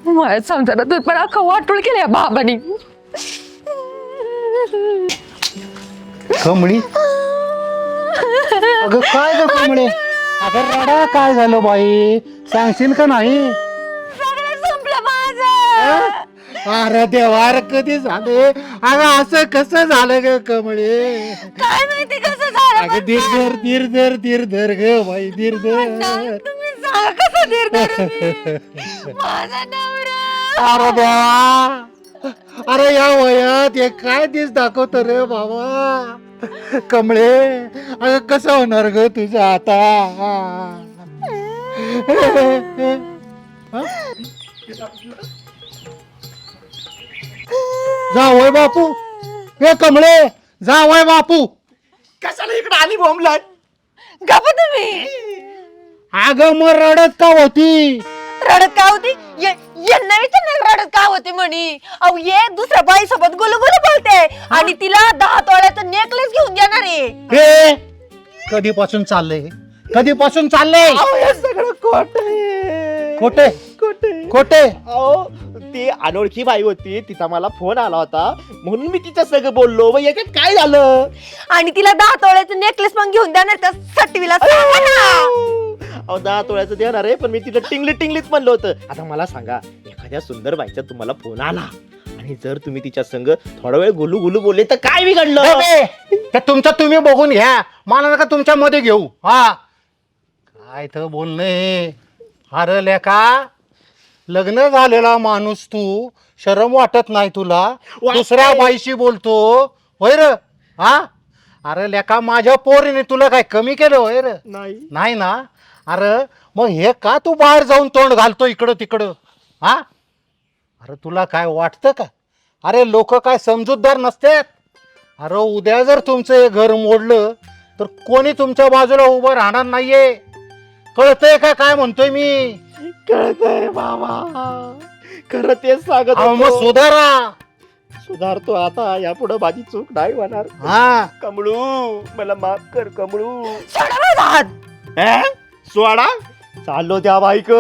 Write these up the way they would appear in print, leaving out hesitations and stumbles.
माझ्या संसारात पण अख्खा वाटोळ केल्या बाबांनी. कमळी अगं काय ग कमळे, अगं रडा काय झालं बाई, सांगशील का नाही? सगळं संपलं माझं. अरे देवा, अरे कधी झाले, अगं असं कसं झालं ग कमळे? काय माहिती कसं झालं. अगं धीर धर ग बाई, धीर धर. तुम्ही सांगा कसं धीर धरू मी? माझा नवरा. अरे देवा, अरे या वयात हे काय दिस दाखवत रे बाबा. कमळे अगं कसं होणार ग तुझं आता? जावय बापू, हे कमळे जावय बापू. कशाला इकडे आली बोंबलत? गप्प तुम्ही. अगं मग रडत का होती? रडत का होती? यांना विचारणार रडत का होती म्हणी. अहो ये दुसऱ्या बाई सोबत गुलगुल बोलते आणि तिला 10 तोळ्याचा नेकलेस घेऊन देणार आहे. हे कधीपासून चाललंय, कधीपासून चाललंय? अहो, हे सगळं खोट आहे. खोटे खोटे. खोटे. अहो ती अनोळखी बाई होती, तिचा मला फोन आला होता म्हणून मी तिच्या सगळं बोललो. मग याच्यात काय झालं? आणि तिला 10 तोळ्याचा नेकलेस पण घेऊन देणार त्या सटवीला सांगा ना. अहो 10 तोळ्याचं देणार आहे, पण मी तिला टिंगलीच म्हणलं होतं. आता मला सांगा, एखाद्या सुंदर बाईचा तुम्हाला फोन आला आणि जर तुम्ही तिच्या संग थोडा वेळ गुलू बोलले तर काय बिघडलं? ते तुमचं तुम्ही बघून घ्या, मला नका तुमच्या मध्ये घेऊ. हा काय तर बोलणे. अरे लेका, लग्न झालेला माणूस तू, शरम वाटत नाही तुला? वाटतंय. दुसऱ्या बाईशी बोलतो होय र? हा अरे लेका, माझ्या पोरीने तुला काय कमी केलं होय र? नाही. नाही ना. अरे मग हे का तू बाहेर जाऊन तोंड घालतो इकडं तिकडं? हा अरे तुला काय वाटतं का? अरे लोक काय समजूतदार नसतात? अरे उद्या जर तुमचं हे घर मोडलं तर कोणी तुमच्या बाजूला उभं राहणार नाहीये. कळतंय का काय म्हणतोय मी? कळतंय बाबा, खरं तेच सांगत अहो, मग होतो. सुधारा. सुधारतो आता, यापुढे माझी चूक नाही होणार. हा कमळू, मला माफ कर कमळू. सोडा माझा हात. सोडा. चाललो त्या बाईक.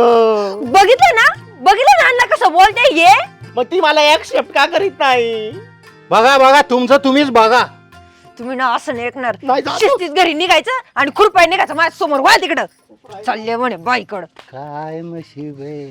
बघितलं ना अण्णा कसं बोलते ये. मग ती मला ऍक्सेप्ट का करीत नाही? बघा तुमचं तुम्हीच बघा. तुम्ही ना असं नाही ऐकणार. नाही जातो. शिस्तीत घरी निघायचं आणि खुरपाय निघायचं माझ्या समोर. वा तिकडं चालले म्हणे बाईकडं. काय नशीब आहे.